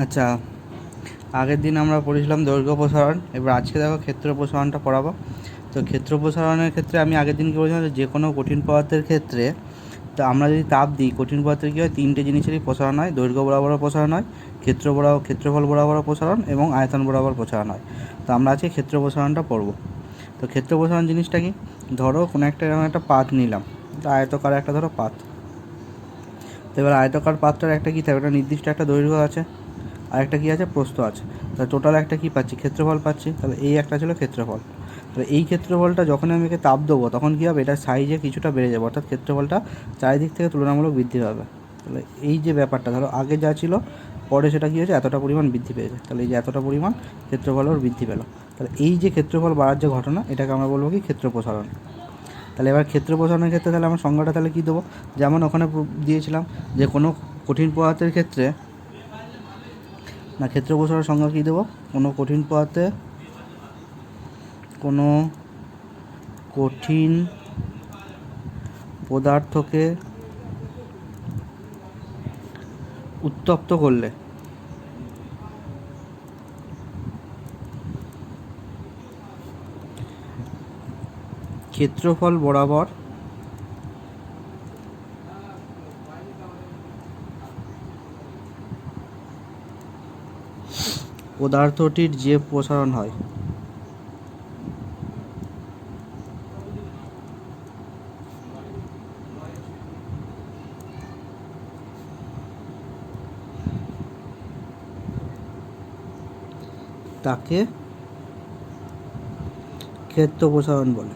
আচ্ছা, আগের দিন আমরা পড়েছিলাম দৈর্ঘ্য প্রসারণ, এবার আজকে দেখো ক্ষেত্র প্রসারণটা পড়াবো। তো ক্ষেত্র প্রসারণের ক্ষেত্রে আমি আগের দিন কী বলেছিলাম, যে কোনো কঠিন পদার্থের ক্ষেত্রে তো আমরা যদি তাপ দিই, কঠিন পদার্থের কী হয়, তিনটে জিনিসেরই প্রসারণ হয়। দৈর্ঘ্য বরাবর প্রসারণ হয়, ক্ষেত্রফল বরাবর প্রসারণ এবং আয়তন বরাবর প্রসারণ হয়। তো আমরা আজকে ক্ষেত্র প্রসারণটা পড়ব। তো ক্ষেত্র প্রসারণ জিনিসটা কি, ধরো কোনো একটা এরকম একটা পাত নিলাম, তো আয়তকার একটা ধরো পাত। তো এবার আয়তকার পাতটার একটা কী থাকে, একটা নির্দিষ্ট একটা দৈর্ঘ্য আছে আর একটা কী আছে, প্রস্থ আছে। তাহলে টোটাল একটা কী পাচ্ছি, ক্ষেত্রফল পাচ্ছি। তাহলে এই একটা ছিল ক্ষেত্রফল। তাহলে এই ক্ষেত্রফলটা যখন আমি একে তাপ দেবো তখন কী হবে, এটার সাইজে কিছুটা বেড়ে যাবে, অর্থাৎ ক্ষেত্রফলটা চারিদিক থেকে তুলনামূলক বৃদ্ধি পাবে। তাহলে এই যে ব্যাপারটা, ধরো আগে যা ছিল পরে সেটা কী হয়েছে, এতটা পরিমাণ বৃদ্ধি পেয়েছে। তাহলে এই যে এতটা পরিমাণ ক্ষেত্রফলের বৃদ্ধি পেল। তাহলে এই যে ক্ষেত্রফল বাড়ার যে ঘটনা, এটাকে আমরা বলবো কি, ক্ষেত্র প্রসারণ। তাহলে এবার ক্ষেত্র প্রসারণের ক্ষেত্রে তাহলে আমার সংজ্ঞাটা তাহলে কী দেবো, যেমন ওখানে দিয়েছিলাম যে কোনো কঠিন পদার্থের ক্ষেত্রে, না ক্ষেত্র প্রসারণের সংজ্ঞা কী দেবো, কোনো কঠিন পদার্থকে উত্তপ্ত করলে ক্ষেত্রফল বরাবর পদার্থটির যে প্রসারণ হয় তাকে ক্ষেত্র প্রসারণ বলে।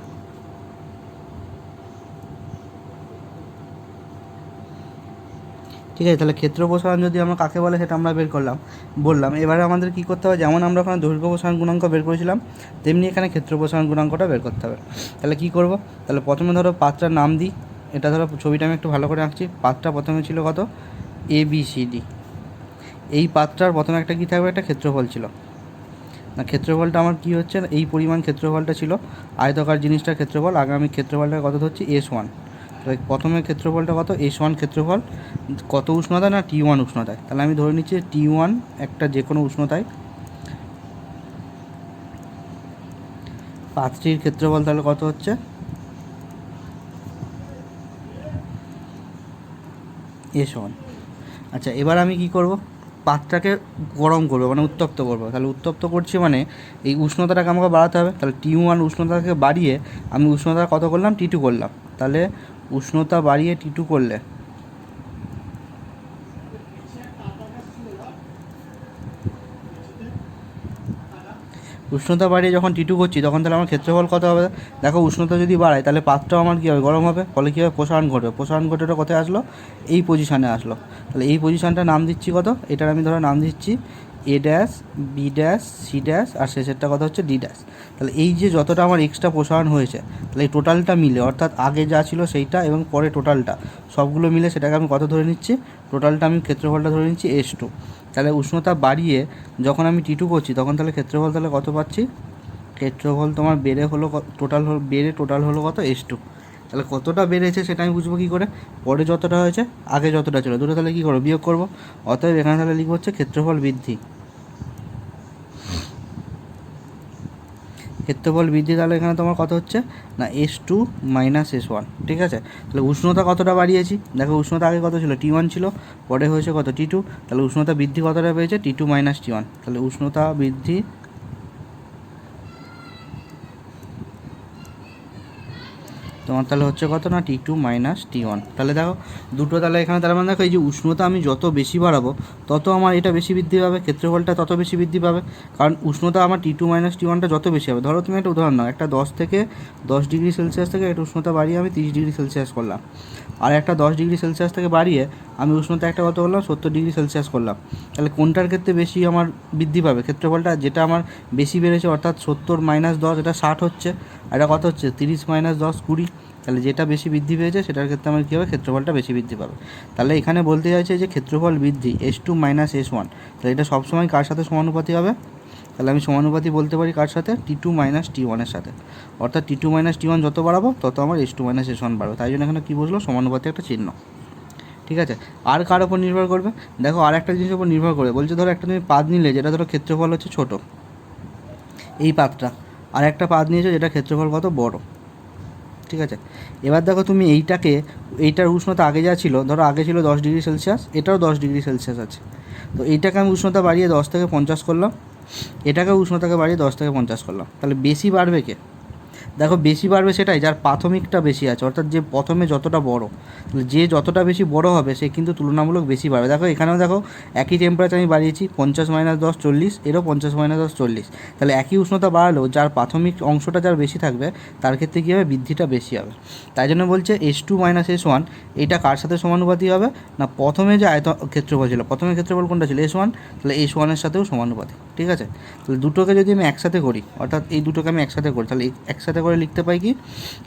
ঠিক আছে, তাহলে ক্ষেত্র প্রসারণ যদি আমরা কাকে বলে সেটা আমরা বের বললাম। এবারে আমাদের কী করতে হবে, যেমন আমরা ওখানে দৈর্ঘ্য প্রসারণ গুণাঙ্ক বের করেছিলাম, তেমনি এখানে ক্ষেত্র প্রসারণ গুণাঙ্কটা বের করতে হবে। তাহলে কী করব, তাহলে প্রথমে ধরো পাত্রটার নাম দিই। এটা ধরো ছবিটা আমি একটু ভালো করে আঁকছি। পাত্রটা প্রথমে ছিল কত, ABCD। এই পাত্রটার প্রথমে একটা কী থাকবে, একটা ক্ষেত্রফল ছিল। না ক্ষেত্রফলটা আমার কী হচ্ছে, এই পরিমাণ ক্ষেত্রফলটা ছিল আয়তকার জিনিসটার ক্ষেত্রফল। আগে আমি ক্ষেত্রফলটা কত ধরছি, S1। তাহলে প্রথমে ক্ষেত্রফলটা কত, S1 ক্ষেত্রফল। কত উষ্ণতা, না T1 উষ্ণতায়। তাহলে আমি ধরে নিচ্ছি T1 একটা যে কোনো উষ্ণতায় পাত্রটির ক্ষেত্রফল তাহলে কত হচ্ছে, S1। আচ্ছা, এবার আমি কি করব, পাত্রটাকে গরম করবো, মানে উত্তপ্ত করবো। তাহলে উত্তপ্ত করছি মানে এই উষ্ণতাটাকে আমাকে বাড়াতে হবে। তাহলে T1 উষ্ণতাকে বাড়িয়ে আমি উষ্ণতা কত করলাম, T2 করলাম। তাহলে উষ্ণতা বাড়িয়ে T2 করলে উষ্ণতা বাড়িয়ে যখন T2 করছি তখন তাহলে আমার ক্ষেত্রফল কত হবে। দেখো উষ্ণতা যদি বাড়ায় তাহলে পাত্রটাও আমার কী হবে, গরম হবে। ফলে কী হবে, প্রসারণ ঘটবে। প্রসারণ ঘটে ওটা কোথায় আসলো, এই পজিশানে আসলো। তাহলে এই পজিশানটা নাম দিচ্ছি কত, এটার আমি ধরো নাম দিচ্ছি A dash, B dash, C dash, আর শেষেরটা কথা হচ্ছে D ড্যাশ। তাহলে এই যে যতটা আমার এক্সট্রা প্রসারণ হয়েছে, তাহলে এই টোটালটা মিলে, অর্থাৎ আগে যা ছিল সেইটা এবং পরে টোটালটা সবগুলো মিলে সেটাকে আমি কত ধরে নিচ্ছি, টোটালটা আমি ক্ষেত্রফলটা ধরে নিচ্ছি S2। তাহলে উষ্ণতা বাড়িয়ে যখন আমি T2 করছি তখন তাহলে ক্ষেত্রফল তাহলে কত পাচ্ছি, ক্ষেত্রফল তোমার টোটাল হলো কত, S2। তাহলে কতটা বেড়েছে সেটা আমি বুঝবো কী করে, পরে যতটা হয়েছে আগে যতটা ছিল দুটো তাহলে কী করবো, বিয়োগ করবো। অতএব এখানে তাহলে লিখবো হচ্ছে ক্ষেত্রফল বৃদ্ধি। তাহলে এখানে তোমার কত হচ্ছে, না S2 মাইনাস S1। ঠিক আছে, তাহলে উষ্ণতা কতটা বাড়িয়েছি, দেখো উষ্ণতা আগে কত ছিল, T1 ছিল, পরে হয়েছে কত, T2। তাহলে উষ্ণতা বৃদ্ধি কতটা পেয়েছে, T2 মাইনাস T1। তাহলে উষ্ণতা বৃদ্ধি তোমার তাহলে হচ্ছে কত, না T2 মাইনাস T1। তাহলে দেখো দুটো, তাহলে এখানে তার মানে দেখো এই যে উষ্ণতা আমি যত বেশি বাড়াবো তত আমার এটা বেশি বৃদ্ধি পাবে, ক্ষেত্রফলটা তত বেশি বৃদ্ধি পাবে। কারণ উষ্ণতা আমার T2 মাইনাস T1টা যত বেশি হবে, ধরো তুমি একটা উদাহরণ নাও, একটা 10 ডিগ্রি সেলসিয়াস থেকে একটা উষ্ণতা বাড়িয়ে আমি 30 ডিগ্রি সেলসিয়াস করলাম, আর একটা 10 ডিগ্রি সেলসিয়াস থেকে বাড়িয়ে আমি উষ্ণতা একটা কত করলাম, 70 ডিগ্রি সেলসিয়াস করলাম। তাহলে কোনটার ক্ষেত্রে বেশি আমার বৃদ্ধি পাবে ক্ষেত্রফলটা, যেটা আমার বেশি বেড়েছে, অর্থাৎ 70 মাইনাস 10 এটা 60 হচ্ছে, আর এটা কত হচ্ছে, 30 মাইনাস 10 20। তাহলে যেটা বেশি বৃদ্ধি পেয়েছে সেটার ক্ষেত্রে আমার কী হবে, ক্ষেত্রফলটা বেশি বৃদ্ধি পাবে। তাহলে এখানে বলতে চাইছে যে ক্ষেত্রফল বৃদ্ধি S2 মাইনাস S1, তাহলে এটা সবসময় কার সাথে সমানুপাতি হবে, তাহলে আমি সমানুপাতি বলতে পারি কার সাথে, T2 মাইনাস T1 এর সাথে। অর্থাৎ T2 মাইনাস T1 যত বাড়াবো তত আমার S2 মাইনাস S1 বাড়বে, তাই জন্য এখানে কী বসলো, সমানুপাতি একটা চিহ্ন। ঠিক আছে। আর কার ওপর নির্ভর করবে, দেখো আর একটা জিনিসের উপর নির্ভর করবে, বলছে ধরো একটা তুমি পাত নিলে যেটা ধরো ক্ষেত্রফল হচ্ছে ছোটো, এই পাতটা, আর একটা পাত নিয়েছো যেটা ক্ষেত্রফল কত বড়, ঠিক আছে। এবার দেখো তুমি এইটার উষ্ণতা আগে যা ছিল, ধরো আগে ছিল 10 ডিগ্রি সেলসিয়াস, এটাও 10 ডিগ্রি সেলসিয়াস আছে, তো এইটাকে আমি উষ্ণতা বাড়িয়ে 10 থেকে 50 করলাম, এটাকে উষ্ণতাকে বাড়িয়ে 10 থেকে 50 করলাম, তাহলে বেশি বাড়বে কে, দেখো বেশি বাড়বে সেটাই যার প্রাথমিকটা বেশি আছে, অর্থাৎ যে প্রথমে যতটা বড়, যে যতটা বেশি বড় হবে সে কিন্তু তুলনামূলক বেশি বাড়বে। দেখো এখানেও দেখো একই টেম্পারেচার আমি বাড়িয়েছি, 50 - 10 40, এরও 50 - 10 40, তাহলে একই উষ্ণতা বাড়ালেও যার প্রাথমিক অংশটা যার বেশি থাকবে তার ক্ষেত্রে কী হবে, বৃদ্ধিটা বেশি হবে। তাই জন্য বলছে S2 - S1 এটা কার সাথে সমানুপাতি হবে না, প্রথমে যে ক্ষেত্রফল ছিল, প্রথমে ক্ষেত্রফল কোনটা ছিল S1, তাহলে S1 এর সাথেও সমানুপাতি, ঠিক আছে। তাহলে দুটোকে যদি আমি একসাথে করি, অর্থাৎ এই দুটোকে আমি একসাথে করি, তাহলে একসাথে করে লিখতে পাই কি,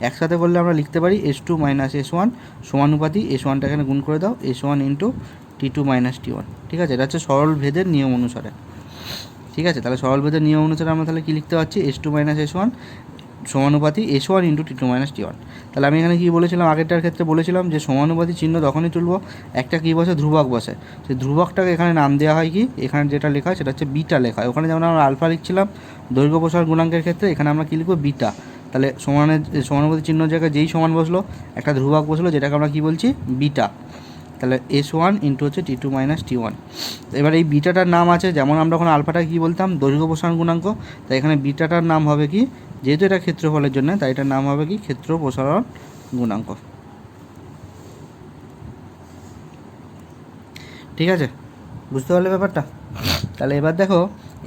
একসাথে করলে আমরা লিখতে পারি S2 - S1 সমানুপাতি, S1টা এখানে গুণ করে দাও, S1 × T2 - T1, ঠিক আছে। এটা হচ্ছে সরল ভেদের নিয়ম অনুসারে, ঠিক আছে। তাহলে সরল ভেদের নিয়ম অনুসারে আমরা তাহলে কী লিখতে পারছি, S2 - S1 সমানুপাতি S1 × T2 - T1। তাহলে আমি এখানে কী বলেছিলাম, আগেরটার ক্ষেত্রে বলেছিলাম যে সমানুপাতি চিহ্ন তখনই তুলব একটা কী বসে, ধ্রুবক বসে, সেই ধ্রুবকটাকে এখানে নাম দেওয়া হয় কি, এখানে যেটা লেখা হয় সেটা হচ্ছে বিটা লেখা হয়। ওখানে যেমন আমরা আলফা লিখছিলাম দৈর্ঘ্য প্রসারণ গুণাঙ্কের ক্ষেত্রে, এখানে আমরা কী লিখব, বিটা। তাহলে সমানুপাতি চিহ্ন জায়গায় যেই সমান বসলো, একটা ধ্রুবক বসলো যেটাকে আমরা কী বলছি, বিটা। তাহলে S1 × হচ্ছে T2 - T1। এবার এই বিটাটার নাম আছে, যেমন আমরা ওখানে আলফাটা কী বলতাম, দৈর্ঘ্য প্রসারণ গুণাঙ্ক, তাই এখানে বিটাটার নাম হবে কি, যেহেতু এটা ক্ষেত্রফলের জন্য তাই এটার নাম হবে কি, ক্ষেত্র প্রসারণ গুণাঙ্ক, ঠিক আছে। বুঝতে পারলে ব্যাপারটা। তাহলে এবার দেখো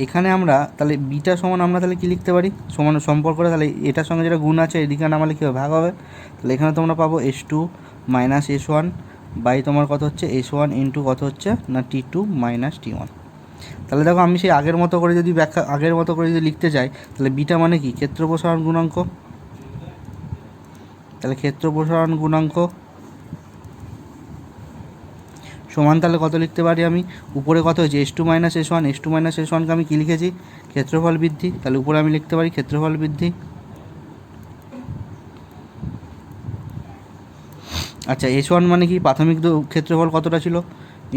এখানে আমরা তাহলে বিটা সমান আমরা তাহলে কী লিখতে পারি, সমান সম্পর্কটা, তাহলে এটার সঙ্গে যেটা গুণ আছে এদিকে নামালে কী হবে, ভাগ হবে। তাহলে এখানে তোমরা পাবো S2 - S1 বাই তোমার কত হচ্ছে S1 × কত হচ্ছে না T2 - T1। তাহলে দেখো আমি সেই আগের মতো করে যদি আগের মতো করে যদি লিখতে চাই, তাহলে বিটা মানে কি, ক্ষেত্র প্রসারণ গুণাঙ্ক, তাহলে ক্ষেত্র প্রসারণ গুণাঙ্ক সমান, তাহলে কত লিখতে পারি আমি, উপরে কত হয়েছে S2 - S1, S2 - S1কে আমি কী লিখেছি, ক্ষেত্রফল বৃদ্ধি, তাহলে উপরে আমি লিখতে পারি ক্ষেত্রফল বৃদ্ধি। আচ্ছা S1 মানে কি, প্রাথমিক ক্ষেত্রফল কতটা ছিল,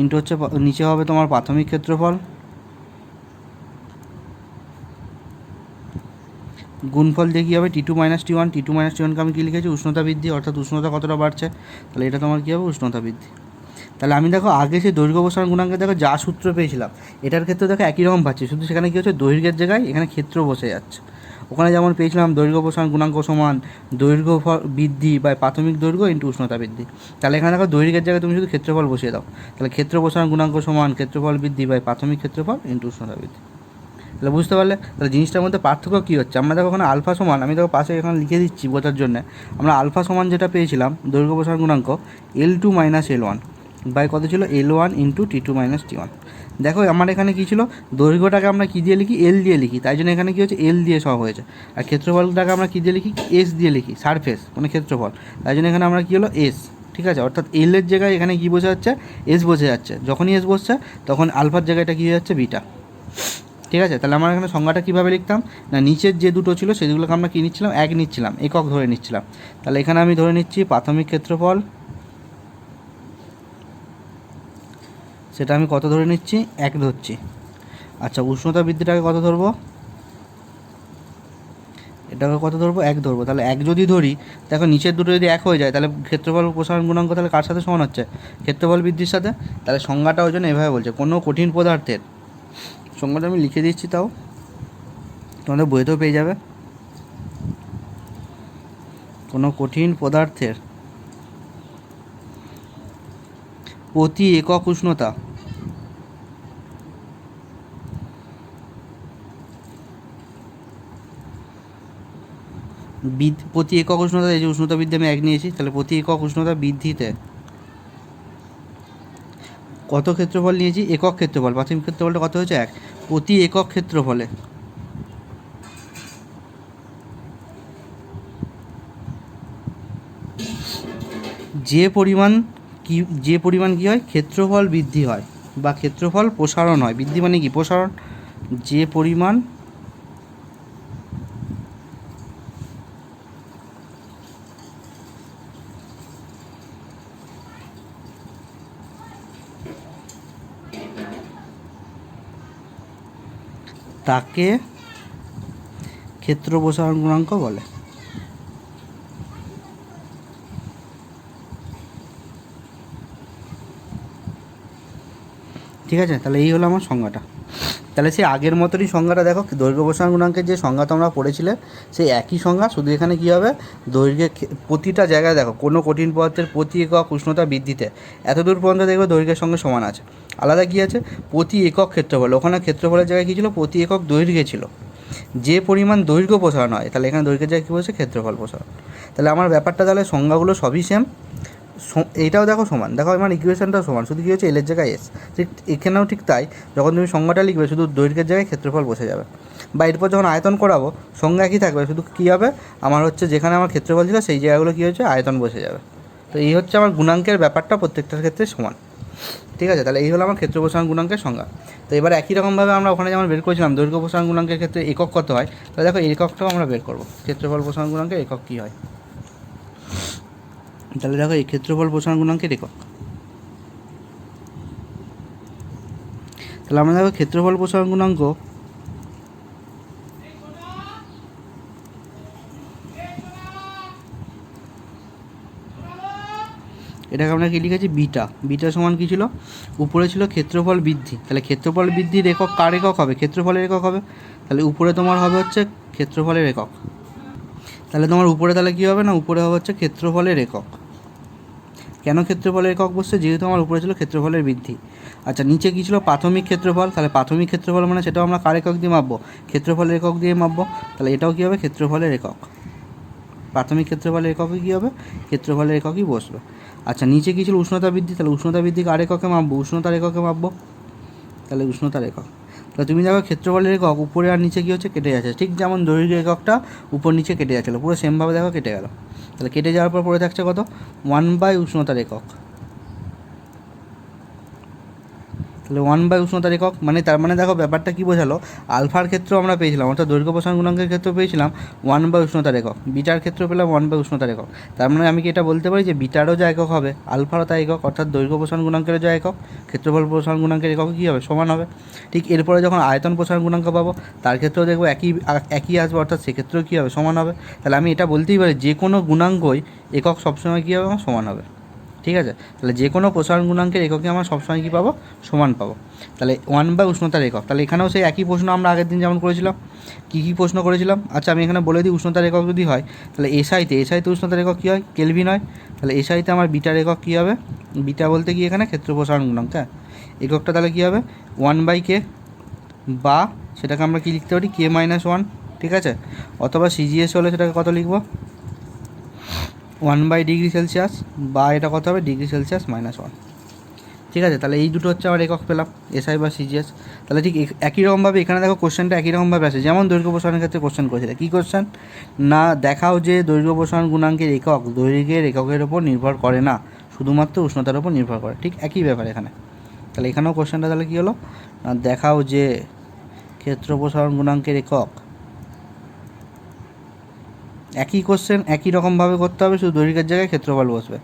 ইন্টু হচ্ছে নিচে হবে তোমার প্রাথমিক ক্ষেত্রফল, গুণফল দিয়ে কী হবে T2 - T1, T2 - T1কে আমি কী লিখেছি, উষ্ণতা বৃদ্ধি, অর্থাৎ উষ্ণতা কতটা বাড়ছে, তাহলে এটা তোমার কী হবে, উষ্ণতা বৃদ্ধি। তাহলে আমি দেখো আগে সেই দৈর্ঘ্য প্রসারণ গুণাঙ্কে দেখো যা সূত্র পেয়েছিলাম, এটার ক্ষেত্রে দেখো একই রকম পাচ্ছি, শুধু সেখানে কী হচ্ছে, দৈর্ঘ্যের জায়গায় এখানে ক্ষেত্র বসে যাচ্ছে। ওখানে যেমন পেয়েছিলাম দৈর্ঘ্য প্রসারণ গুণাঙ্ক সমান দৈর্ঘ্য বৃদ্ধি বা প্রাথমিক দৈর্ঘ্য ইন্টু উষ্ণতা বৃদ্ধি, তাহলে এখানে দেখো দৈর্ঘ্যের জায়গায় তুমি শুধু ক্ষেত্রফল বসিয়ে দাও, তাহলে ক্ষেত্র প্রসারণ গুণাঙ্ক সমান ক্ষেত্রফল বৃদ্ধি বা প্রাথমিক ক্ষেত্রফল ইন্টু উষ্ণতা বৃদ্ধি। তাহলে বুঝতে পারলে, তাহলে জিনিসটার মধ্যে পার্থক্য কী হচ্ছে, আমরা দেখো ওখানে আলফা সমান, আমি দেখো পাশে এখানে লিখে দিচ্ছি বোঝার জন্য, আমরা আলফা সমান যেটা পেয়েছিলাম দৈর্ঘ্য প্রসারণ গুণাঙ্ক L2 - L1 বাই কত ছিল, L1 × T2 - T1। দেখো আমার এখানে কী ছিল, দৈর্ঘ্যটাকে আমরা কী দিয়ে লিখি, L দিয়ে লিখি, তাই জন্য এখানে কী হচ্ছে, L দিয়ে সব হয়েছে। আর ক্ষেত্রফলটাকে আমরা কী দিয়ে লিখি, S দিয়ে লিখি, সারফেস মানে ক্ষেত্রফল, তাই জন্য এখানে আমরা কী হলো S, ঠিক আছে। অর্থাৎ L এর জায়গায় এখানে কী বসে যাচ্ছে, S বসে যাচ্ছে, যখনই S বসছে তখন আলফার জায়গাটা কী হয়ে যাচ্ছে, বিটা, ঠিক আছে। তাহলে আমরা এখানে সংজ্ঞাটা কীভাবে লিখতাম না, নিচের যে দুটো ছিল সেগুলোকে আমরা কী নিচ্ছিলাম, এক নিচ্ছিলাম, একক ধরে নিচ্ছিলাম। তাহলে এখানে আমি ধরে নিচ্ছি প্রাথমিক ক্ষেত্রফল, সেটা আমি কত ধরে নিচ্ছি, এক ধরছি। আচ্ছা উষ্ণতা বৃদ্ধিটাকে কত ধরবো, এটাকে কত ধরবো, এক ধরবো। তাহলে এক যদি ধরি, দেখো নিচের দুটো যদি এক হয়ে যায় তাহলে ক্ষেত্রফল প্রসারণ গুণাঙ্ক তাহলে কার সাথে সমান হচ্ছে, ক্ষেত্রফল বৃদ্ধির সাথে। তাহলে সংজ্ঞাটা ওই জন্য এভাবে বলছে, কোনো কঠিন পদার্থের, সংজ্ঞাটা আমি লিখে দিচ্ছি তাও তোমাদের বইতেও পেয়ে যাবে, কোনো কঠিন পদার্থের প্রতি একক উষ্ণতা প্রতি একক উষ্ণতা, এই যে উষ্ণতা বৃদ্ধি আমি এক নিয়েছি, তাহলে প্রতি একক উষ্ণতা বৃদ্ধিতে কত ক্ষেত্রফল নিয়েছি, একক ক্ষেত্রফল, প্রাথমিক ক্ষেত্রফলটা কত হয়েছে, এক, প্রতি একক ক্ষেত্রফলে যে পরিমাণ কী হয়, ক্ষেত্রফল বৃদ্ধি হয় বা ক্ষেত্রফল প্রসারণ হয়, বৃদ্ধি মানে কি, প্রসারণ, যে পরিমাণ তাকে ক্ষেত্র প্রসারণ গুণাঙ্ক বলে। ঠিক আছে, তাহলে এই হলো আমার সংজ্ঞাটা। তাহলে সেই আগের মতনই সংজ্ঞাটা দেখো, দৈর্ঘ্য প্রসারণ গুণাঙ্কের যে সংজ্ঞা তোমরা পড়েছিলে সেই একই সংজ্ঞা, শুধু এখানে কী হবে, দৈর্ঘ্যের প্রতিটা জায়গায় দেখো কোনো কঠিন পদার্থের প্রতি একক উষ্ণতা বৃদ্ধিতে এতদূর পর্যন্ত দেখবে দৈর্ঘ্যের সঙ্গে সমান আছে। আলাদা কী আছে, প্রতি একক ক্ষেত্রফল, ওখানে ক্ষেত্রফলের জায়গায় কী ছিল, প্রতি একক দৈর্ঘ্যে ছিল। যে পরিমাণ দৈর্ঘ্য প্রসারণ হয়, তাহলে এখানে দৈর্ঘ্যের জায়গায় কী বলছে, ক্ষেত্রফল প্রসারণ। তাহলে আমার ব্যাপারটা, তাহলে সংজ্ঞাগুলো সবই সেম, এইটাও দেখো সমান, দেখো আমার ইকুয়েশনটাও সমান, শুধু কী হচ্ছে এলের জায়গায় এস। ঠিক এখানেও ঠিক তাই, যখন তুমি সংজ্ঞাটা লিখবে শুধু দৈর্ঘ্যের জায়গায় ক্ষেত্রফল বসে যাবে, বা এরপর যখন আয়তন করাবো সংজ্ঞা একই থাকবে, শুধু কী হবে, আমার হচ্ছে যেখানে আমার ক্ষেত্রফল ছিল সেই জায়গাগুলো কী হচ্ছে আয়তন বসে যাবে। তো এই হচ্ছে আমার গুণাঙ্কের ব্যাপারটা প্রত্যেকটার ক্ষেত্রে সমান। ঠিক আছে, তাহলে এই হলো আমার ক্ষেত্র প্রসারণ গুণাঙ্কের সংজ্ঞা। তো এবার একই রকমভাবে আমরা ওখানে যেমন বের করেছিলাম দৈর্ঘ্য প্রসারণ গুণাঙ্কের ক্ষেত্রে একক কত হয়, তাহলে দেখো এককটাও আমরা বের করবো, ক্ষেত্রফল প্রসারণ গুণাঙ্কের একক কী হয়। তাহলে দেখো এই ক্ষেত্রফল প্রসারণ গুণাঙ্কের একক, তাহলে আমরা দেখো ক্ষেত্রফল প্রসারণ গুণাঙ্ক এটাকে আমরা কী লিখেছি, বিটা। বিটা সমান কী ছিল, উপরে ছিল ক্ষেত্রফল বৃদ্ধি, তাহলে ক্ষেত্রফল বৃদ্ধির একক কার একক হবে, ক্ষেত্রফলের একক হবে। তাহলে উপরে তোমার হবে হচ্ছে ক্ষেত্রফলের একক, তাহলে তোমার উপরে তাহলে কী হবে না, উপরে হবে হচ্ছে ক্ষেত্রফলের একক। কেন ক্ষেত্রফলের একক বসছে, যেহেতু আমার উপরে ছিল ক্ষেত্রফলের বৃদ্ধি। আচ্ছা, নিচে কী ছিল, প্রাথমিক ক্ষেত্রফল, তাহলে প্রাথমিক ক্ষেত্রফল মানে সেটাও আমরা কার একক দিয়ে মাপবো, ক্ষেত্রফলের একক দিয়ে মাপবো, তাহলে এটাও কী হবে, ক্ষেত্রফলের একক। প্রাথমিক ক্ষেত্রফলের এককই কী হবে, ক্ষেত্রফলের এককই বসবে। আচ্ছা, নিচে কী ছিল, উষ্ণতা বৃদ্ধি, তাহলে উষ্ণতা বৃদ্ধি কার এককে মাপবো, উষ্ণতার এককে মাপবো, তাহলে উষ্ণতার একক। তাহলে তুমি দেখো ক্ষেত্রফলের একক উপরে আর নিচে কী হচ্ছে, কেটে যাচ্ছে, ঠিক যেমন দৈর্ঘ্য এককটা উপর নিচে কেটে যাচ্ছিলো, পুরো সেমভাবে দেখো কেটে গেল। তাহলে কেটে যাওয়ার পর পড়ে থাকছে কত, 1/, উষ্ণতার একক। তাহলে 1/, উষ্ণতার একক, মানে তার মানে দেখো ব্যাপারটা কী বোঝালো, আলফার ক্ষেত্রেও আমরা পেয়েছিলাম, অর্থাৎ দৈর্ঘ্য প্রসারণ গুণাঙ্কের ক্ষেত্রেও পেয়েছিলাম 1/, উষ্ণতার একক, বিটার ক্ষেত্রেও পেলাম 1/, উষ্ণতার একক। তার মানে আমি কি এটা বলতে পারি যে বিটারও যা একক হবে আলফারও তা একক, অর্থাৎ দৈর্ঘ্য প্রসারণ গুণাঙ্কেরও যা একক ক্ষেত্রফল প্রসারণ গুণাঙ্কের একক কী হবে, সমান হবে। ঠিক এরপরে যখন আয়তন প্রসারণ গুণাঙ্ক পাবো তার ক্ষেত্রেও দেখবো একই আসবে, অর্থাৎ সেক্ষেত্রেও কী হবে, সমান হবে। তাহলে আমি এটা বলতেই পারি যে কোনো গুণাঙ্কই একক সবসময় কী হবে, আমার সমান হবে। ঠিক আছে, তাহলে যে কোনো প্রসারণ গুণাঙ্কের এককে আমরা সবসময় কী পাবো, সমান পাবো। তাহলে 1/, উষ্ণতার একক, তাহলে এখানেও সেই একই প্রশ্ন আমরা আগের দিন যেমন করেছিলাম, কী প্রশ্ন করেছিলাম। আচ্ছা, আমি এখানে বলে দিই, উষ্ণতার একক যদি হয় তাহলে এসআইতে উষ্ণতার একক কী হয়, কেলভিন হয়। তাহলে এসআইতে আমার বিটার একক কী হবে, বিটা বলতে কি এখানে ক্ষেত্র প্রসারণ গুণাঙ্ক। হ্যাঁ, এককটা তাহলে কী হবে, 1/k, বা সেটাকে আমরা কী লিখতে পারি, k-1। ঠিক আছে, অথবা সিজিএস হলে সেটাকে কত লিখবো, 1/, ডিগ্রি সেলসিয়াস, বা এটা কত হবে, ডিগ্রি সেলসিয়াস -1। ঠিক আছে, তাহলে এই দুটো হচ্ছে আমার একক পেলাম, এসআই বা সিজিএস। তাহলে ঠিক একই রকমভাবে এখানে দেখো কোশ্চেনটা একই রকমভাবে আসে, যেমন দৈর্ঘ্য প্রসারণের ক্ষেত্রে কোশ্চেন করেছিল, কী কোশ্চেন না, দেখাও যে দৈর্ঘ্য প্রসারণ গুণাঙ্কের একক দৈর্ঘ্যের এককের ওপর নির্ভর করে না, শুধুমাত্র উষ্ণতার ওপর নির্ভর করে। ঠিক একই ব্যাপার এখানে। তাহলে এখানেও কোশ্চেনটা তাহলে কী হলো না, দেখাও যে ক্ষেত্র প্রসারণ গুণাঙ্কের একক, একই কোশ্চেন একই রকমভাবে করতে হবে, শুধু দৈর্ঘ্যের জায়গায় ক্ষেত্রফল বসবে।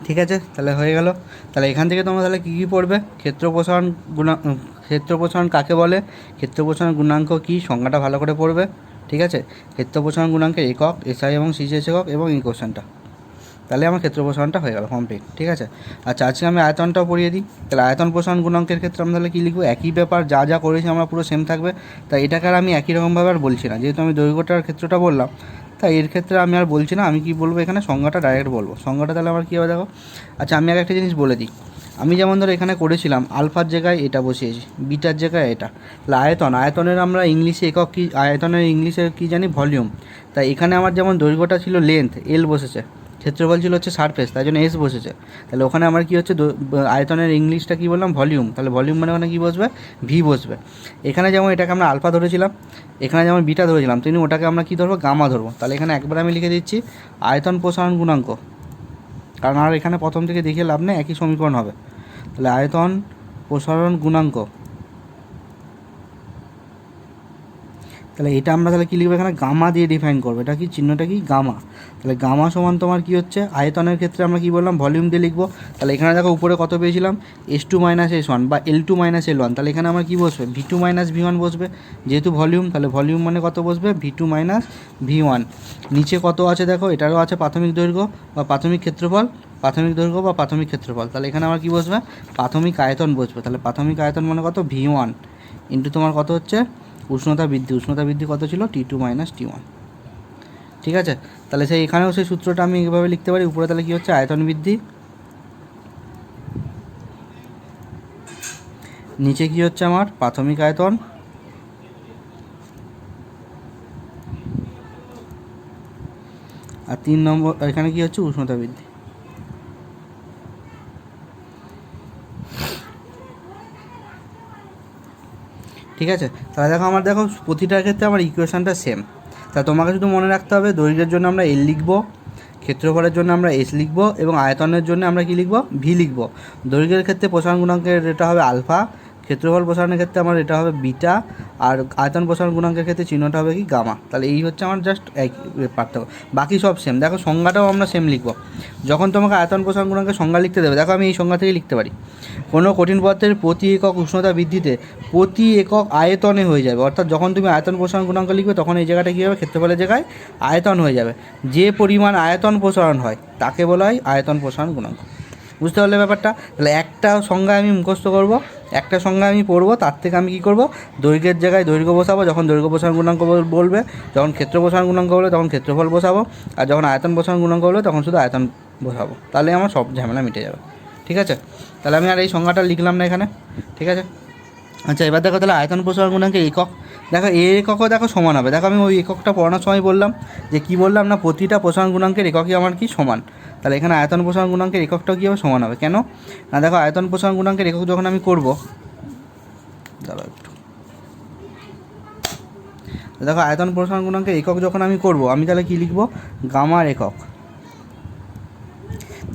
ঠিক আছে, তাহলে হয়ে গেল। তাহলে এখান থেকে তোমরা তাহলে কী কী পড়বে, ক্ষেত্র প্রসারণ কাকে বলে, ক্ষেত্র প্রসারণ গুণাঙ্ক কী, সংজ্ঞাটা ভালো করে পড়বে। ঠিক আছে, ক্ষেত্র প্রসারণ গুণাঙ্কের একক, এসআই এবং সিজিএস একক, এবং এই কোশ্চেনটা, তাহলে আমার ক্ষেত্র প্রসারণটা হয়ে গেল কমপ্লিট। ঠিক আছে, আচ্ছা আজকে আমি আয়তনটাও পড়িয়ে দিই। তাহলে আয়তন প্রসারণ গুণাঙ্কের ক্ষেত্রে আমরা তাহলে কী লিখবো, একই ব্যাপার, যা যা করেছি আমরা পুরো সেম থাকবে। তাই এটাকে আর আমি একই রকমভাবে আর বলছি না, যেহেতু আমি দৈর্ঘ্যটার ক্ষেত্রটা বললাম, তাই এর ক্ষেত্রে আমি আর বলছি না, আমি কি বলবো এখানে, সংজ্ঞাটা ডাইরেক্ট বলবো। সংজ্ঞাটা তাহলে আমার কী হবে দেখো। আচ্ছা, আমি আর একটা জিনিস বলে দিই, আমি যেমন ধরো এখানে করেছিলাম আলফার জায়গায় এটা বসিয়েছি, বিটার জায়গায় এটা। তাহলে আয়তনের আমরা ইংলিশে একক কী, আয়তনের ইংলিশে কী জানি, ভলিউম। তাই এখানে আমার যেমন দৈর্ঘ্যটা ছিল লেন্থ, এল বসেছে। ক্ষেত্রফল ছিল হচ্ছে সারফেস, তাই জন্য এস বসেছে। তাহলে ওখানে আমার কী হচ্ছে, আয়তনের ইংলিশটা কী বললাম, ভলিউম। তাহলে ভলিউম মানে ওখানে কী বসবে, ভি বসবে। এখানে যেমন এটাকে আমরা আলফা ধরেছিলাম, এখানে যেমন বিটা ধরেছিলাম, তেমনি ওটাকে আমরা কী ধরবো, গামা ধরবো। তাহলে এখানে একবার আমি লিখে দিচ্ছি আয়তন প্রসারণ গুণাঙ্ক, কারণ আর এখানে প্রথম থেকে দেখিয়ে লাভ নেই, একই সমীকরণ হবে। তাহলে আয়তন প্রসারণ গুণাঙ্ক, তাহলে এটা আমরা তাহলে কী লিখবো, এখানে গামা দিয়ে ডিফাইন করবো। এটা কি চিহ্নটা কি, গামা। তাহলে গামা সমান তোমার কী হচ্ছে, আয়তনের ক্ষেত্রে আমরা কী বললাম, ভলিউম দিয়ে লিখবো। তাহলে এখানে দেখো উপরে কত পেয়েছিলাম, S2 - S1 বা L2 - L1। তাহলে এখানে আমার কী বসবে, V2 - V1 বসবে, যেহেতু ভলিউম। তাহলে ভলিউম মানে কত বসবে, V2 - V1। নিচে কত আছে দেখো, এটারও আছে প্রাথমিক দৈর্ঘ্য বা প্রাথমিক ক্ষেত্রফল, প্রাথমিক দৈর্ঘ্য বা প্রাথমিক ক্ষেত্রফল। তাহলে এখানে আমার কী বসবে, প্রাথমিক আয়তন বসবে। তাহলে প্রাথমিক আয়তন মানে কত, V1 ইন্টু তোমার কত হচ্ছে, উষ্ণতা বৃদ্ধি। উষ্ণতা বৃদ্ধি কত ছিল, T2 - T1। ঠিক আছে, তাহলে সেই এখানেও সেই সূত্রটা আমি এইভাবে লিখতে পারি। উপরে তাহলে কী হচ্ছে, আয়তন বৃদ্ধি, নিচে কী হচ্ছে আমার প্রাথমিক আয়তন, আর 3 নম্বর এখানে কী হচ্ছে, উষ্ণতা বৃদ্ধি। ঠিক আছে, তাহলে দেখো আমার দেখো প্রতিটার ক্ষেত্রে আমার ইকুয়েশনটা সেম। তা তোমাকে শুধু মনে রাখতে হবে, দৈর্ঘ্যের জন্য আমরা এল লিখব, ক্ষেত্রফলের জন্য আমরা এস লিখব, এবং আয়তনের জন্য আমরা কী লিখব, ভি লিখব। দৈর্ঘ্যের ক্ষেত্রে প্রসারণ গুণাঙ্কের এটা হবে আলফা, ক্ষেত্রফল প্রসারণের ক্ষেত্রে আমার এটা হবে বিটা, আর আয়তন প্রসারণ গুণাঙ্কের ক্ষেত্রে চিহ্নটা হবে কি, গামা। তাহলে এই হচ্ছে আমার জাস্ট এক পার্থক্য, বাকি সব সেম। দেখো সংজ্ঞাটাও আমরা সেম লিখব। যখন তোমাকে আয়তন প্রসারণ গুণাঙ্কের সংজ্ঞা লিখতে দেবে, দেখো আমি এই সংজ্ঞা থেকেই লিখতে পারি। কোনো কঠিন পদার্থের প্রতি একক উষ্ণতা বৃদ্ধিতে প্রতি একক আয়তনে হয়ে যাবে। অর্থাৎ যখন তুমি আয়তন প্রসারণ গুণাঙ্ক লিখবে, তখন এই জায়গাটা কী হবে, ক্ষেত্রফলের জায়গায় আয়তন হয়ে যাবে। যে পরিমাণ আয়তন প্রসারণ হয় তাকে বলা হয় আয়তন প্রসারণ গুণাঙ্ক। বুঝতে পারলে ব্যাপারটা? তাহলে একটা সংজ্ঞা আমি মুখস্থ করব, একটা সংজ্ঞা আমি পড়বো, তার থেকে আমি কী করব, দৈর্ঘ্যের জায়গায় দৈর্ঘ্য বসাবো, যখন দৈর্ঘ্য প্রসারণ গুণাঙ্ক বলবে, যখন ক্ষেত্র প্রসারণ গুণাঙ্ক বলবে তখন ক্ষেত্রফল বসাবো, আর যখন আয়তন প্রসারণ গুণাঙ্ক বলবে তখন শুধু আয়তন বসাবো। তাহলে আমার সব ঝামেলা মিটে যাবে। ঠিক আছে, তাহলে আমি আর এই সংজ্ঞাটা লিখলাম না এখানে। ঠিক আছে, আচ্ছা এবার দেখো তাহলে আয়তন প্রসারণ গুণাঙ্কের একক, দেখো এর এককও দেখো সমান হবে। দেখো আমি ওই এককটা পড়ানোর সময় বললাম যে কী বললাম না, প্রতিটা প্রসারণ গুণাঙ্কের এককই আমার কি সমান। তাহলে এখানে আয়তন প্রসারণ গুণাঙ্কের এককটাও কী হবে, সমান হবে। কেন না, দেখো আয়তন প্রসারণ গুণাঙ্কের একক যখন আমি করব, দাঁড়াও একটু, দেখো আয়তন প্রসারণ গুণাঙ্কের একক যখন আমি করব, আমি তাহলে কী লিখব, গামার একক।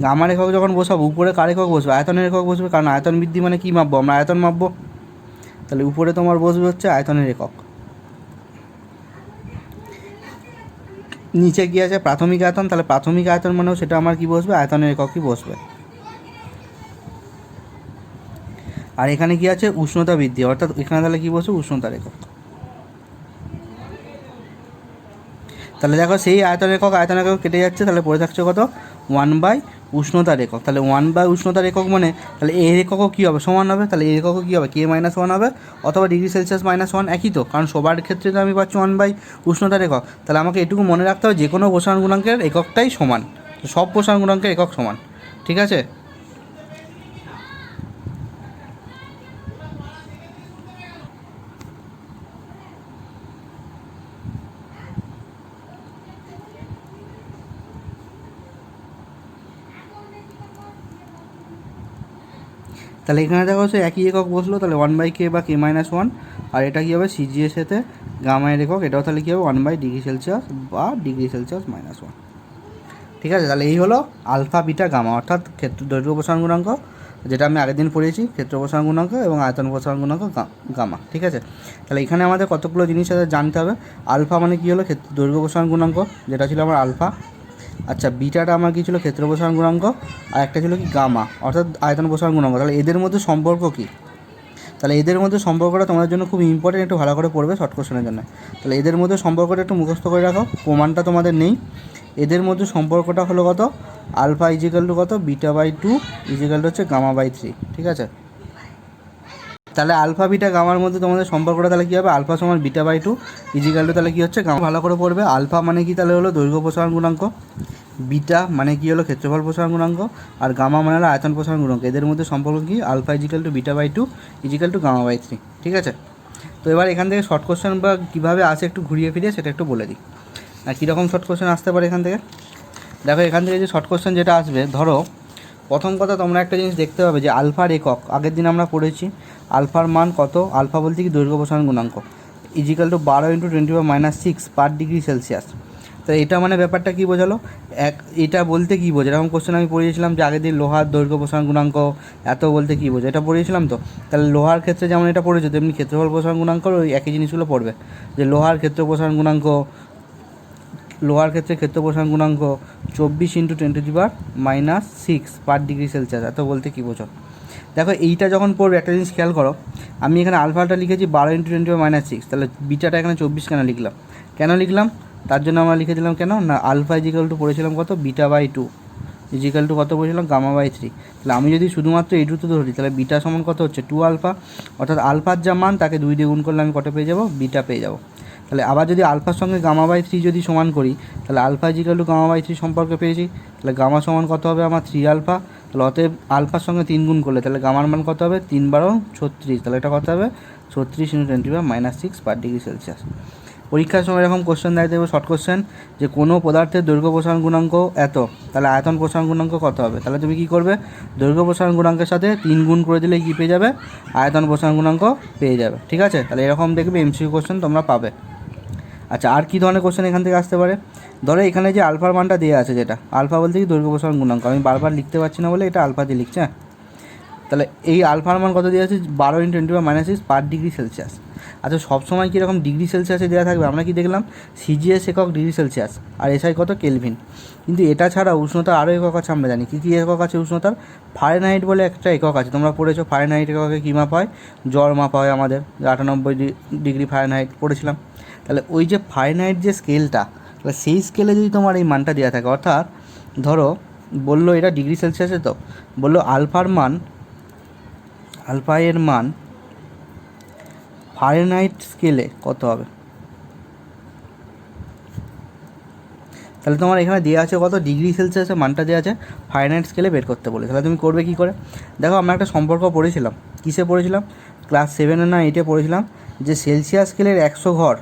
গামার একক যখন বসাবো, উপরে কার একক বসবে, আয়তনের একক বসবে, কারণ আয়তন বৃদ্ধি মানে কী মাপবো, আমরা আয়তন মাপবো। তাহলে উপরে তোমার বসবে হচ্ছে আয়তনের একক, নিচে কী আছে, প্রাথমিক আয়তন। তাহলে প্রাথমিক আয়তন মানেও সেটা আমার কী বসবে, আয়তনের এককই বসবে। আর এখানে কী আছে, উষ্ণতা বৃদ্ধি, অর্থাৎ এখানে তাহলে কী বসবে, উষ্ণতার একক। তাহলে দেখো সেই আয়তন একক কেটে যাচ্ছে, তাহলে পড়ে থাকছে কত, 1/, উষ্ণতার একক। তাহলে 1/, উষ্ণতার একক মানে তাহলে এর এককও কী হবে, সমান হবে। তাহলে এর এককও কী হবে, K-1 হবে, অথবা ডিগ্রি সেলসিয়াস -1 একই তো, কারণ সবার ক্ষেত্রে তো আমি পাচ্ছি 1/, উষ্ণতার একক। তাহলে আমাকে এটুকু মনে রাখতে হবে, যে কোনো প্রসারণ গুণাঙ্কের এককটাই সমান, সব প্রসারণ গুণাঙ্কের একক সমান। ঠিক আছে, তাহলে এখানে দেখো সে একই একক বসলো। তাহলে 1/K বা K-1, আর এটা কী হবে, সিজিএস এতে গামায়ের একক, এটাও তাহলে কী হবে 1/, ডিগ্রি সেলসিয়াস বা ডিগ্রি সেলসিয়াস -1। ঠিক আছে, তাহলে এই হলো আলফা বিটা গামা, অর্থাৎ ক্ষেত্র দৈর্ঘ্য প্রসারণ গুণাঙ্ক, যেটা আমি আগের দিন পড়িয়েছি, ক্ষেত্র প্রসারণ গুণাঙ্ক এবং আয়তন প্রসারণ গুণাঙ্ক গামা। ঠিক আছে, তাহলে এখানে আমাদের কতগুলো জিনিস জানতে হবে। আলফা মানে কী হলো, দৈর্ঘ্য প্রসারণ গুণাঙ্ক, যেটা ছিল আমার আলফা। আচ্ছা বিটাটা আমার কী ছিল, ক্ষেত্র প্রসারণ গুণাঙ্ক, আর একটা ছিল কি গামা, অর্থাৎ আয়তন প্রসারণ গুণাঙ্ক। তাহলে এদের মধ্যে সম্পর্ক কী, তাহলে এদের মধ্যে সম্পর্কটা তোমাদের জন্য খুব ইম্পর্টেন্ট, একটু ভালো করে পড়বে শর্ট কোশ্চেনের জন্য। তাহলে এদের মধ্যে সম্পর্কটা একটু মুখস্থ করে রাখো, প্রমাণটা তোমাদের নেই। এদের মধ্যে সম্পর্কটা হলো কত, আলফা ইজিক্যাল টু কত, β/2 ইজিক্যাল টু হচ্ছে γ/3। ঠিক আছে, তাহলে আলফা বিটা গামার মধ্যে তোমাদের সম্পর্কটা তাহলে কী হবে, আলফা সমান β/2 ইজিক্যাল টু তাহলে কী হচ্ছে গামা। ভালো করে পড়বে, আলফা মানে কি তাহলে হলো দৈর্ঘ্য প্রসারণ গুণাঙ্ক, বিটা মানে কী হলো ক্ষেত্রফল প্রসারণ গুণাঙ্ক, আর গামা মানে হলো আয়তন প্রসারণ গুণাঙ্ক। এদের মধ্যে সম্পর্ক কি, alpha equal to β/2 equal to γ/3। ঠিক আছে, তো এবার এখান থেকে শর্ট কোশ্চেন বা কীভাবে আসে একটু ঘুরিয়ে ফিরিয়ে সেটা একটু বলে দিই। আর কীরকম শর্ট কোশ্চেন আসতে পারে এখান থেকে। দেখো এখান থেকে যে শর্ট কোশ্চেন যেটা আসবে, ধরো প্রথম কথা তোমরা একটা জিনিস দেখতে পাবে যে আলফার একক আগের দিন আমরা পড়েছি, আলফার মান কত, আলফা বলতে কি দৈর্ঘ্য প্রসারণ গুণাঙ্ক, equal to 12 × 10⁻⁶ per degree Celsius. তো এটা মানে ব্যাপারটা কী বোঝালো, এটা বলতে কী বোঝে, এরকম কোশ্চেন আমি পড়িয়েছিলাম যে আগের দিন লোহার দৈর্ঘ্য প্রসারণ গুণাঙ্ক এত বলতে কী বোঝে, এটা পড়িয়েছিলাম। তো তাহলে লোহার ক্ষেত্রে যেমন এটা পড়েছে, তেমনি ক্ষেত্রফল প্রসারণ গুণাঙ্ক ওই একই জিনিসগুলো পড়বে, যে লোহার ক্ষেত্র প্রসারণ গুণাঙ্ক, লোহার ক্ষেত্রে ক্ষেত্র প্রসারণ গুণাঙ্ক 24 × 10⁻⁶ পার ডিগ্রি সেলসিয়াস, এত বলতে কী বোঝো। দেখো এইটা যখন পড়বে একটা জিনিস খেয়াল করো, আমি এখানে আলফাটা লিখেছি 12 × 10⁻⁶, তাহলে বিটাটা এখানে 24 কেন লিখলাম, তার জন্য আমরা লিখে দিলাম কেন না, আলফা ইজিক্যাল টু পড়েছিলাম কত, β/2 ইজিক্যাল টু কত পড়েছিলাম, γ/3। তাহলে আমি যদি শুধুমাত্র এই দুটো ধরি, তাহলে বিটা সমান কত হচ্ছে 2 আলফা, অর্থাৎ আলফার যা মান তাকে 2 দিয়ে গুণ করলে আমি কত পেয়ে যাবো, বিটা পেয়ে যাবো। তাহলে আবার যদি আলফার সঙ্গে γ/3 যদি সমান করি, তাহলে আলফা ইজিক্যাল টু γ/3 সম্পর্কে পেয়েছি, তাহলে গামা সমান কত হবে আমার 3 আলফা, তাহলে অতএব আলফার সঙ্গে 3 গুণ করলে তাহলে গামার মান কত হবে 3 × 12 = 36, তাহলে এটা কত হবে 36 × 10⁻⁶ পার ডিগ্রি সেলসিয়াস। পরীক্ষার সময় এরকম কোশ্চেন দেয় দেবে শর্ট কোশ্চেন, যে কোনো পদার্থের দৈর্ঘ্য প্রসারণ গুণাঙ্ক এত, তাহলে আয়তন প্রসারণ গুণাঙ্ক কত হবে, তাহলে তুমি কী করবে, দৈর্ঘ্য প্রসারণ গুণাঙ্কের সাথে 3 গুণ করে দিলে কী পেয়ে যাবে, আয়তন প্রসারণ গুণাঙ্ক পেয়ে যাবে। ঠিক আছে, তাহলে এরকম দেখবে এমসিকিউ কোশ্চেন তোমরা পাবে। আচ্ছা, আর কী ধরনের কোশ্চেন এখান থেকে আসতে পারে, ধরো এখানে যে আলফার মানটা দেওয়া আছে, যেটা আলফা বলতে কি দৈর্ঘ্য প্রসারণ গুণাঙ্ক, আমি বারবার লিখতে পারছি না বলে এটা আলফা দিয়ে লিখছি। হ্যাঁ, তাহলে এই আলফার মান কত দেওয়া আছে, 12 × 10⁻⁶ পার ডিগ্রি সেলসিয়াস। আচ্ছা, সবসময় কীরকম ডিগ্রি সেলসিয়াসে দেওয়া থাকবে, আমরা কি দেখলাম সিজিএস একক ডিগ্রি সেলসিয়াস আর এসআই কত কেলভিন, কিন্তু এটা ছাড়া উষ্ণতার আরও একক আছে আমরা জানি, কী কী একক আছে উষ্ণতার, ফারেনহাইট বলে একটা একক আছে, তোমরা পড়েছো ফারেনহাইট এককে কী মাপা হয়, জ্বর মাপা হয় আমাদের, 98 ফারেনহাইট পড়েছিলাম। তাহলে ওই যে ফারেনহাইট যে স্কেলটা, তাহলে সেই স্কেলে যদি তোমার এই মানটা দেওয়া থাকে, অর্থাৎ ধরো বললো এটা ডিগ্রি সেলসিয়াসে, তো বললো আলফা এর মান ফারেনহাইট স্কেলে কত হবে, তাহলে তোমার এখানে দেওয়া আছে কত, ডিগ্রি সেলসিয়াসের মানটা দেওয়া আছে, ফারেনহাইট স্কেলে বের করতে বলে। তাহলে তুমি করবে কী করে, দেখো আমরা একটা সম্পর্ক পড়েছিলাম, কিসে পড়েছিলাম, ক্লাস 7 না 8 পড়েছিলাম, যে সেলসিয়াস স্কেলের 100 ঘর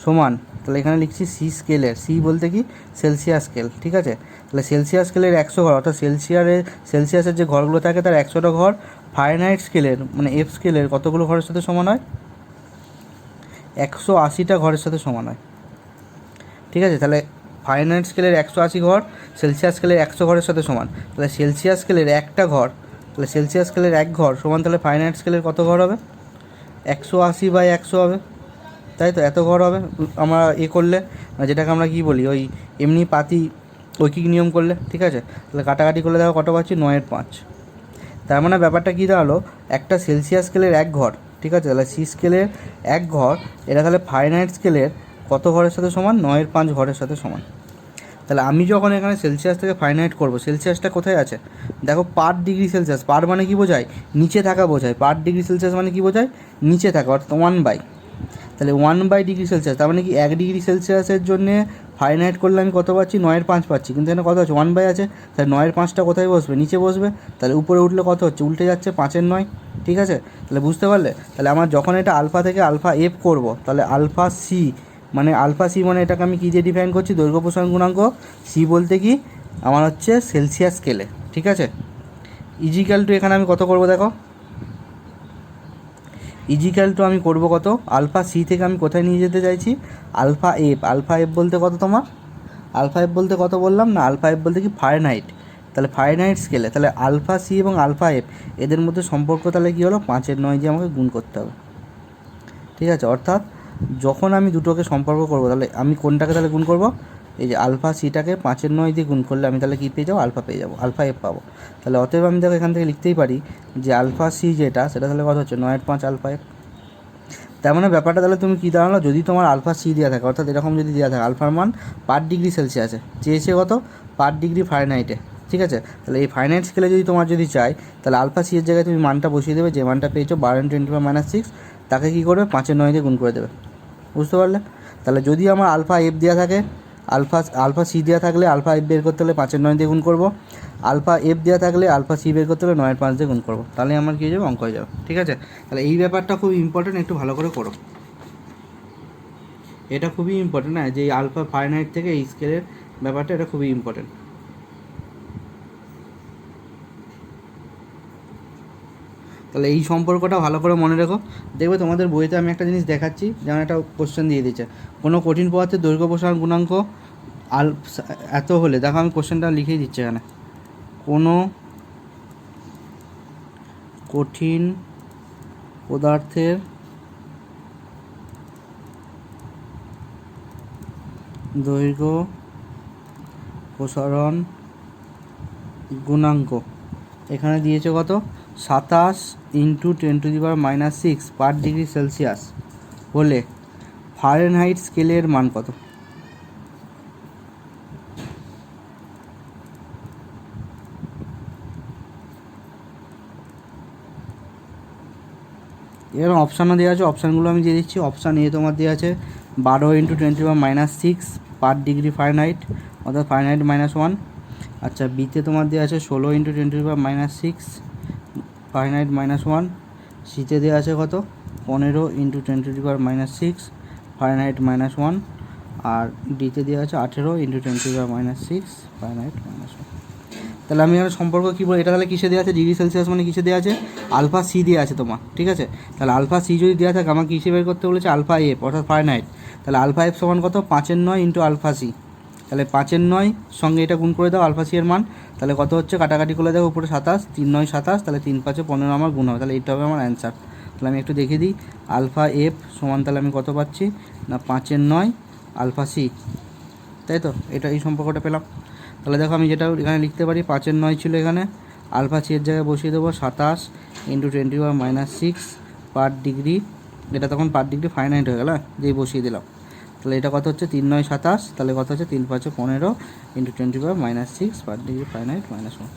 সমান, তাহলে এখানে লিখছি সি স্কেলের, সি বলতে কি সেলসিয়াস স্কেল। ঠিক আছে, তাহলে সেলসিয়াস স্কেলের 100 ঘর, অর্থাৎ সেলসিয়াসের যে ঘরগুলো থাকে তার 100টা ঘর ফারেনহাইট স্কেলের মানে এফ স্কেলের কতগুলো ঘরের সাথে সমান হয়, 180টা ঘরের সাথে সমান হয়। ঠিক আছে, তাহলে ফারেনহাইট স্কেলের 180 ঘর সেলসিয়াস স্কেলের 100 ঘরের সাথে সমান, তাহলে সেলসিয়াস স্কেলের একটা ঘর, তাহলে সেলসিয়াস স্কেলের 1 ঘর সমান, তাহলে ফারেনহাইট স্কেলের কত ঘর হবে, 180/100 হবে, তাই তো এত ঘর হবে আমরা করলে, যেটাকে আমরা কী বলি ওই এমনি পাতি ঐকিক নিয়ম করলে। ঠিক আছে, তাহলে কাটাকাটি করলে দেখো কত পাচ্ছি, 9/5। তার মানে ব্যাপারটা কী দাঁড়ালো, একটা সেলসিয়াস স্কেলের 1 ঘর, ঠিক আছে, তাহলে সি স্কেলের 1 ঘর, এটা তাহলে ফারেনহাইট স্কেলের কত ঘরের সাথে সমান, 9/5 ঘরের সাথে সমান। তাহলে আমি যখন এখানে সেলসিয়াস থেকে ফারেনহাইট করবো, সেলসিয়াসটা কোথায় আছে, দেখো পার ডিগ্রি সেলসিয়াস, পার মানে কী বোঝায়, নিচে থাকা বোঝায়, পার ডিগ্রি সেলসিয়াস মানে কী বোঝায়, নিচে থাকা, অর্থাৎ 1/, তাহলে 1/, ডিগ্রি সেলসিয়াস, তার মানে কি 1 ডিগ্রি সেলসিয়াসের জন্যে ফারেনহাইট করলে আমি কত পাচ্ছি, 9/5 পাচ্ছি, কিন্তু এখানে কত আছে, 1/, আছে, তাহলে 9/5টা কোথায় বসবে, নিচে বসবে, তাহলে উপরে উঠলে কত হচ্ছে, উল্টে যাচ্ছে, 5/9। ঠিক আছে, তাহলে বুঝতে পারলে, তাহলে আমার যখন এটা আলফা থেকে আলফা এফ করব, তাহলে আলফা সি মানে এটাকে আমি কী দিয়ে ডিফাইন করছি, দৈর্ঘ্য প্রসারণ গুণাঙ্ক, সি বলতে কি আমার হচ্ছে সেলসিয়াস স্কেলে। ঠিক আছে, ইজিক্যাল টু এখানে আমি কত করব, দেখো ইজিক্যাল টু আমি করব কত, আলফা সি থেকে আমি কোথায় নিয়ে যেতে চাইছি, আলফা এফ বলতে কত তোমার, আলফা এফ বলতে কত বললাম না, আলফা এফ বলতে কি ফারেনহাইট, তাহলে ফারেনহাইট স্কেলে, তাহলে আলফা সি এবং আলফা এফ এদের মধ্যে সম্পর্ক তাহলে কী হলো, 5/9 দিয়ে আমাকে গুণ করতে হবে। ঠিক আছে, অর্থাৎ যখন আমি দুটোকে সম্পর্ক করব, তাহলে আমি কোনটাকে তাহলে গুণ করব, এই যে আলফা সিটাকে 5/9 দিয়ে গুণ করলে আমি তাহলে কী পেয়ে যাবো, আলফা পেয়ে যাবো, আলফা এফ পাবো। তাহলে অতএব আমি দেখো এখান থেকে লিখতেই পারি যে আলফা সি যেটা, সেটা তাহলে কত হচ্ছে, 9/5 আলফা এফ। তার মানে ব্যাপারটা তাহলে তুমি কী দাঁড়ালো, যদি তোমার আলফা সি দেওয়া থাকে, অর্থাৎ এরকম যদি দেওয়া থাকে আলফার মান পার ডিগ্রি সেলসিয়াসে, চেয়েছে কত, পার ডিগ্রি ফারেনহাইটে। ঠিক আছে, তাহলে এই ফারেনহাইট স্কেলে যদি তোমার যদি চাই, তাহলে আলফা সি এর জায়গায় তুমি মানটা বসিয়ে দেবে, যে মানটা পেয়েছো 12 × 10⁻⁶, তাকে কী করবে, 5/9 দিয়ে গুণ করে দেবে। বুঝতে পারলে, তাহলে যদি আমার আলফা এফ দেওয়া থাকে, আলফা সি দেওয়া থাকলে আলফা এফ বের করতে হলে 5/9 দিয়ে গুণ করবো, আলফা এফ দেওয়া থাকলে আলফা সি বের করতে হলে 9/5 দিয়ে গুণ করবো, তাহলে আমার কী হয়ে যাবে, অঙ্ক হয়ে যাবে। ঠিক আছে, তাহলে এই ব্যাপারটা খুব ইম্পর্টেন্ট, একটু ভালো করে করো, এটা খুবই ইম্পর্টেন্ট, না যে এই আলফা ফারেনহাইট থেকে এই স্কেলের ব্যাপারটা এটা খুবই ইম্পর্টেন্ট। তাহলে এই সম্পর্কটা ভালো করে মনে রেখো। দেখবে তোমাদের বইতে আমি একটা জিনিস দেখাচ্ছি, যেমন একটা কোশ্চেন দিয়ে দিচ্ছে, কোনো কঠিন পদার্থের দৈর্ঘ্য প্রসারণ গুণাঙ্ক এত হলে, দেখো আমি কোশ্চেনটা লিখেই দিচ্ছি এখানে, কোনো কঠিন পদার্থের দৈর্ঘ্য প্রসারণ গুণাঙ্ক এখানে দিয়েছে কত, 27 × 10⁻⁻6 পার ডিগ্রি সেলসিয়াস হলে ফারেনহাইট স্কেলের মান কত? এখানে অপশানও দেওয়া আছে, অপশানগুলো আমি দিয়ে দিচ্ছি। অপশান এ তোমার দেওয়া আছে 12 × 10⁻⁻6 পার ডিগ্রি ফারেনহাইট, অর্থাৎ ফারেনহাইট -1। আচ্ছা, বিতে তোমার দেওয়া আছে 16 × 10⁻⁻6 ফারেনহাইট -1। সিতে দেওয়া আছে কত, 15 × 10⁻⁻6 ফারেনহাইট -1। আর ডিতে দেওয়া আছে 18 × 10⁻⁻6 ফারেনহাইট -1। তাহলে আমি এখানে সম্পর্ক কী বলবো, এটা তাহলে কিসে দেওয়া আছে, ডিগ্রি সেলসিয়াস মানে কিসে দেওয়া আছে, আলফা সি দেওয়া আছে তোমার, ঠিক আছে। তাহলে আলফা সি যদি দেওয়া থাকে, আমাকে কিসে বের করতে বলেছে, আলফা এফ, অর্থাৎ ফারেনহাইট। তাহলে আলফা এফ সমান কত, 5/9 × আলফা সি। তাহলে 5/9 সঙ্গে এটা গুণ করে দাও আলফা সি এর মান, তাহলে কত হচ্ছে, কাটাকাটি করে দেখো, উপরে 27, 3 9 27, তাহলে 3 5 15 আমার গুণ হবে, তাহলে এটা হবে আমার অ্যান্সার। তাহলে আমি একটু দেখিয়ে দিই, আলফা এফ সমান তাহলে আমি কত পাচ্ছি না, 5/9 আলফা সি, তাই তো, এটা এই সম্পর্কটা পেলাম। তাহলে দেখো আমি যেটা এখানে লিখতে পারি, 5/9 ছিল এখানে, আলফা সি এর জায়গায় বসিয়ে দেবো 27 × 10⁻⁻6 পার ডিগ্রি, এটা তখন পার ডিগ্রি ফারেনহাইট হয়ে গেল, দিয়ে বসিয়ে দিলাম। তাহলে এটা কত হচ্ছে, 3 9 27, তাহলে কত হচ্ছে, 3 5 15 × 10⁻⁻6 পার ডিগ্রি ফারেনহাইট -1।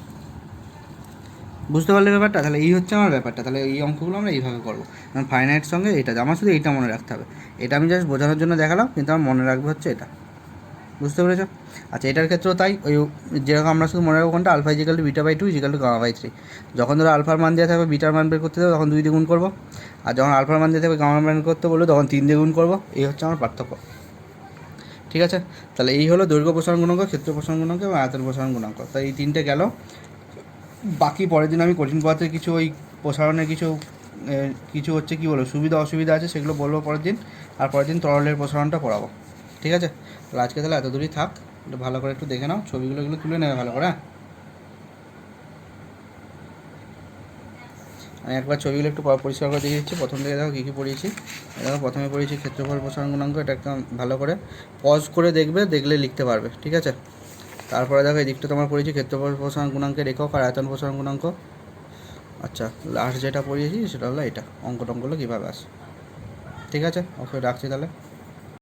বুঝতে পারলে ব্যাপারটা? তাহলে এই হচ্ছে আমার ব্যাপারটা। তাহলে এই অঙ্কগুলো আমরা এইভাবে করবো, কারণ ফারেনহাইটের সঙ্গে এটা, আমার শুধু এইটা মনে রাখতে হবে। এটা আমি জাস্ট বোঝানোর জন্য দেখালাম, কিন্তু আমার মনে রাখবে হচ্ছে এটা। বুঝতে পেরেছো? আচ্ছা, এটার ক্ষেত্রেও তাই, ওই যেরকম আমরা শুধু মনে রাখবো কোনটা, আলফা = β/2 = γ/3। যখন ধরো আলফার মান দেওয়া থাকবে, বিটার মান বের করতে দেবে, তখন 2 দিয়ে গুণ করবো। আর যখন আলফার মান দেওয়া থাকবে, গামার মান করতে বলবো, তখন 3 দিয়ে গুণ করবো। এই হচ্ছে আমার পার্থক্য, ঠিক আছে। তাহলে এই হলো দৈর্ঘ্য প্রসারণ গুণাঙ্ক, ক্ষেত্র প্রসারণ গুণাঙ্ক এবং আয়তন প্রসারণ গুণাঙ্ক। তাই এই তিনটে গেল। বাকি পরের দিন আমি কঠিন পদার্থের কিছু ওই প্রসারণের কিছু হচ্ছে কী বলবো, সুবিধা অসুবিধা আছে, সেগুলো বলবো পরের দিন। আর পরের দিন তরলের প্রসারণটা পড়াবো, ঠিক আছে। তাহলে আজকে তাহলে এত দূরই থাক, একটু ভালো করে একটু দেখে নাও, ছবিগুলো এগুলো তুলে নেবে ভালো করে। আমি একবার ছবিগুলো একটু পরিষ্কার করে দিয়ে দিচ্ছি। প্রথম থেকে দেখো কী কী পড়িয়েছি। দেখো, প্রথমে পড়িয়েছি ক্ষেত্রফল প্রসারণ গুণাঙ্ক, এটা একদম ভালো করে পজ করে দেখবে, দেখলে লিখতে পারবে, ঠিক আছে। তারপরে দেখো এই দিকটা তোমার পড়িয়েছি ক্ষেত্রফল প্রসারণ গুণাঙ্কের একক আর আয়তন প্রসারণ গুণাঙ্ক। আচ্ছা, লাস্ট যেটা পড়িয়েছি সেটা হলো এটা, অঙ্কটঙ্কগুলো কীভাবে আসে, ঠিক আছে। ওকে, রাখছি তাহলে।